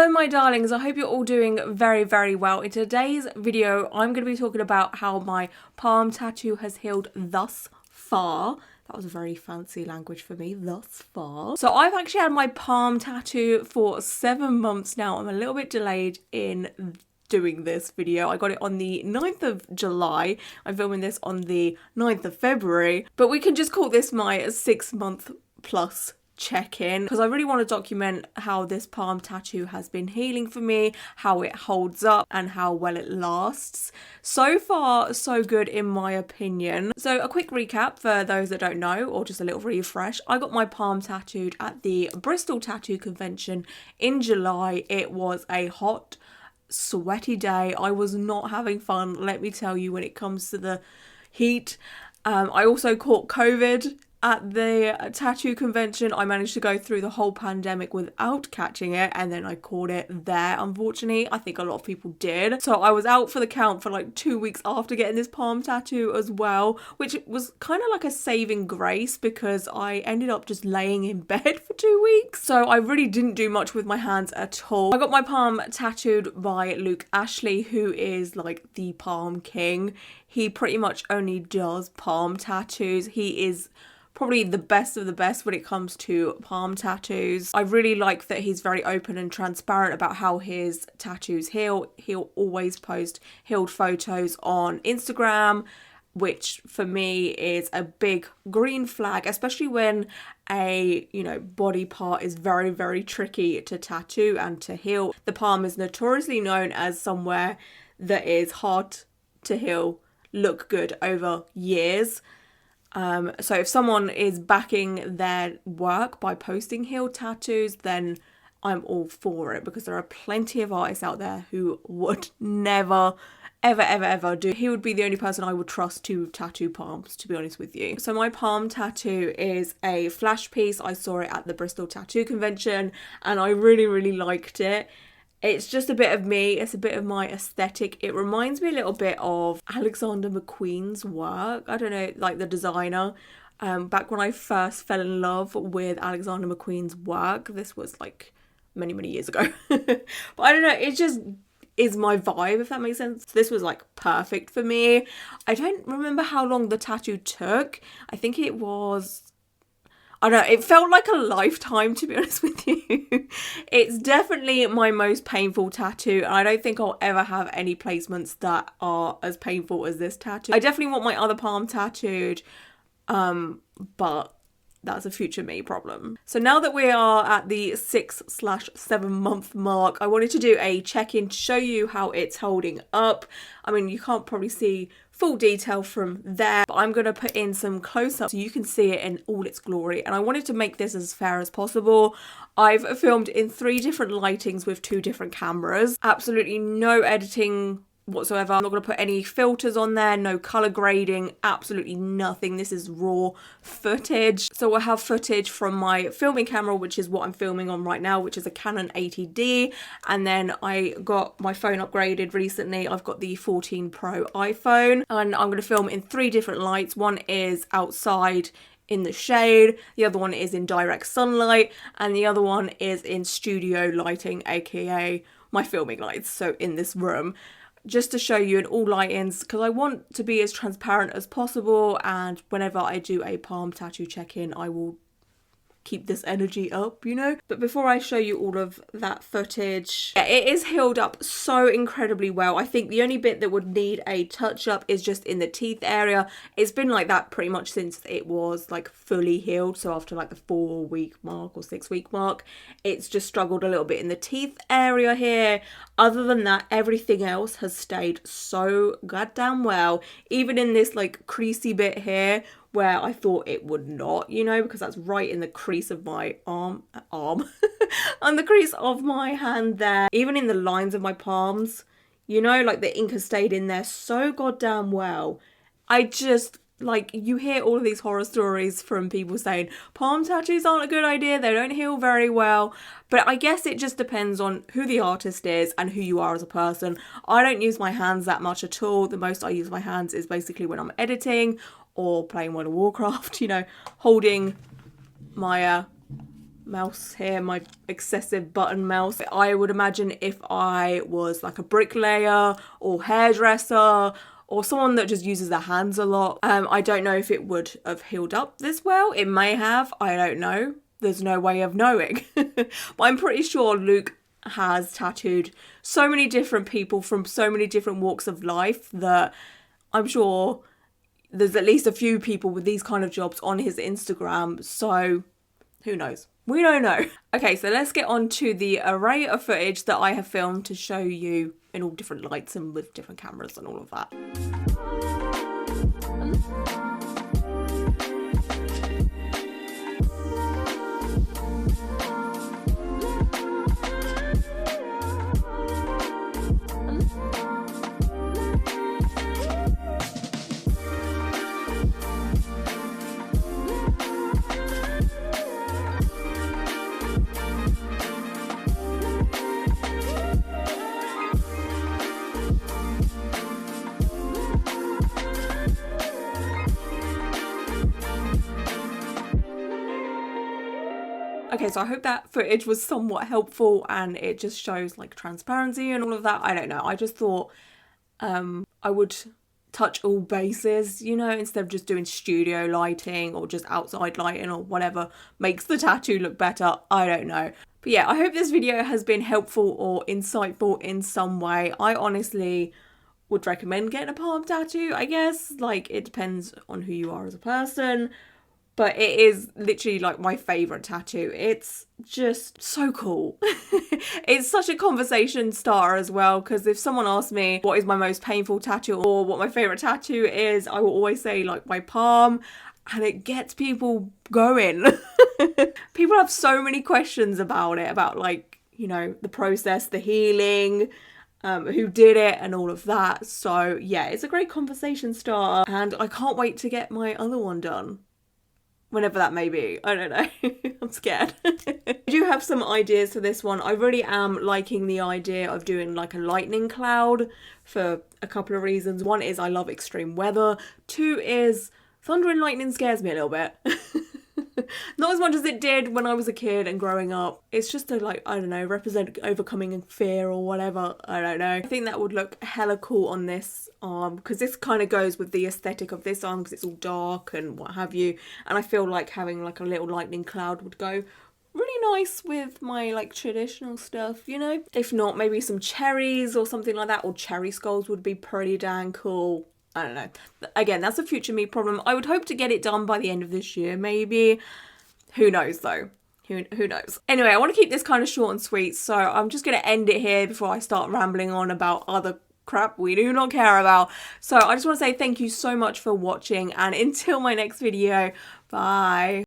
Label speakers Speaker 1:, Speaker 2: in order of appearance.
Speaker 1: Hello my darlings, I hope you're all doing very, very well. In today's video, I'm going to be talking about how my palm tattoo has healed thus far. That was a very fancy language for me, thus far. So I've actually had my palm tattoo for 7 months now. I'm a little bit delayed in doing this video. I got it on the 9th of July. I'm filming this on the 9th of February, but we can just call this my 6 month plus check-in because I really want to document how this palm tattoo has been healing for me, how it holds up and how well it lasts. So far so good in my opinion. So a quick recap for those that don't know, or just a little refresh. I got my palm tattooed at the Bristol Tattoo Convention in July. It was a hot, sweaty day. I was not having fun, let me tell you, when it comes to the heat. I also caught COVID at the tattoo convention. I managed to go through the whole pandemic without catching it, and then I caught it there, unfortunately. I think a lot of people did. So I was out for the count for like 2 weeks after getting this palm tattoo as well, which was kind of like a saving grace because I ended up just laying in bed for 2 weeks. So I really didn't do much with my hands at all. I got my palm tattooed by Luke Ashley, who is like the palm king. He pretty much only does palm tattoos. He is probably the best of the best when it comes to palm tattoos. I really like that he's very open and transparent about how his tattoos heal. He'll always post healed photos on Instagram, which for me is a big green flag, especially when a, body part is very, very tricky to tattoo and to heal. The palm is notoriously known as somewhere that is hard to heal, look good over years. So if someone is backing their work by posting healed tattoos, then I'm all for it, because there are plenty of artists out there who would never, ever do. He would be the only person I would trust to tattoo palms, to be honest with you. So my palm tattoo is a flash piece. I saw it at the Bristol Tattoo Convention and I really, really liked it. It's just a bit of me. It's a bit of my aesthetic. It reminds me a little bit of Alexander McQueen's work. I don't know, like the designer. Back when I first fell in love with Alexander McQueen's work, this was like many, many years ago. But I don't know, it just is my vibe, if that makes sense. This was like perfect for me. I don't remember how long the tattoo took. I think it was, I don't know, it felt like a lifetime, to be honest with you. It's definitely my most painful tattoo, and I don't think I'll ever have any placements that are as painful as this tattoo. I definitely want my other palm tattooed, but that's a future me problem. So now that we are at the 6/7 month mark, I wanted to do a check-in to show you how it's holding up. I mean, you can't probably see full detail from there, but I'm going to put in some close-ups so you can see it in all its glory, and I wanted to make this as fair as possible. I've filmed in 3 different lightings with 2 different cameras. Absolutely no editing whatsoever. I'm not going to put any filters on there, no color grading, absolutely nothing. This is raw footage. So we'll have footage from my filming camera, which is what I'm filming on right now, which is a Canon 80D, and then I got my phone upgraded recently. I've got the 14 Pro iPhone, and I'm going to film in 3 different lights. One is outside in the shade, the other one is in direct sunlight, and the other one is in studio lighting, aka my filming lights, so in this room, just to show you in all lightings, because I want to be as transparent as possible, and whenever I do a palm tattoo check-in, I will keep this energy up, But before I show you all of that footage, it is healed up so incredibly well. I think the only bit that would need a touch up is just in the teeth area. It's been like that pretty much since it was like fully healed. So after like the 4-week mark or 6-week mark, it's just struggled a little bit in the teeth area here. Other than that, everything else has stayed so goddamn well. Even in this like creasy bit here, where I thought it would not, because that's right in the crease of my arm, on the crease of my hand there. Even in the lines of my palms, like the ink has stayed in there so goddamn well. I just, like, you hear all of these horror stories from people saying palm tattoos aren't a good idea, they don't heal very well. But I guess it just depends on who the artist is and who you are as a person. I don't use my hands that much at all. The most I use my hands is basically when I'm editing or playing World of Warcraft, holding my mouse here, my excessive button mouse. I would imagine if I was like a bricklayer or hairdresser or someone that just uses their hands a lot, I don't know if it would have healed up this well. It may have, I don't know. There's no way of knowing. But I'm pretty sure Luke has tattooed so many different people from so many different walks of life that I'm sure there's at least a few people with these kind of jobs on his Instagram. So who knows? We don't know. Okay, so let's get on to the array of footage that I have filmed to show you in all different lights and with different cameras and all of that. Okay, so I hope that footage was somewhat helpful and it just shows like transparency and all of that. I don't know. I just thought I would touch all bases, you know, instead of just doing studio lighting or just outside lighting or whatever makes the tattoo look better. I don't know. But yeah, I hope this video has been helpful or insightful in some way. I honestly would recommend getting a palm tattoo, I guess. Like, it depends on who you are as a person. But it is literally like my favourite tattoo. It's just so cool. It's such a conversation starter as well, because if someone asks me what is my most painful tattoo or what my favourite tattoo is, I will always say like my palm, and it gets people going. People have so many questions about it, about like, you know, the process, the healing, who did it and all of that. So yeah, it's a great conversation starter and I can't wait to get my other one done. Whenever that may be. I don't know. I'm scared. I do have some ideas for this one. I really am liking the idea of doing like a lightning cloud for a couple of reasons. One is I love extreme weather. Two is thunder and lightning scares me a little bit. Not as much as it did when I was a kid and growing up. It's just to like, I don't know, represent overcoming fear or whatever. I don't know. I think that would look hella cool on this arm because this kind of goes with the aesthetic of this arm because it's all dark and what have you. And I feel like having like a little lightning cloud would go really nice with my like traditional stuff, you know? If not, maybe some cherries or something like that, or cherry skulls would be pretty dang cool. I don't know. Again, that's a future me problem. I would hope to get it done by the end of this year, maybe. Who knows, though? Who knows? Anyway, I want to keep this kind of short and sweet, so I'm just going to end it here before I start rambling on about other crap we do not care about. So I just want to say thank you so much for watching, and until my next video, bye.